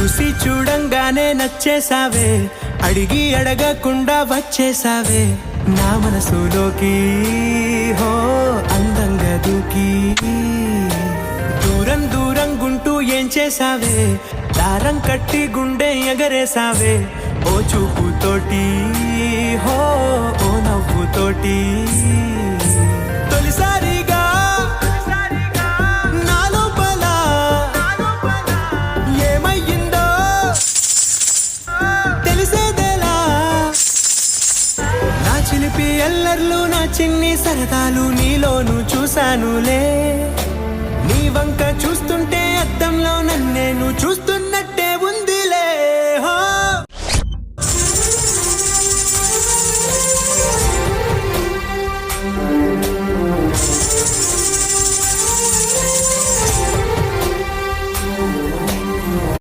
చూసి చూడంగానే నచ్చేసావే, అడిగి అడగకుండా వచ్చేసావే నా మనసులోకి. హో అందంగా దూకి దూరం దూరం గుంటూ ఏం చేసావే, దారం కట్టి గుండె ఎగరేసావే ఓ చూపుతోటి. హో ఓ నవ్వుతోటి తొలిసారిగా నా లోపల ఏమయ్యిందో తెలిసేదేలా. నా చిలిపి ఎల్లర్లు నా చిన్ని సరదాలు నీలోను చూశానులే. నీ వంక చూస్తుంటే అద్దంలో నన్నేను చూస్తున్నా.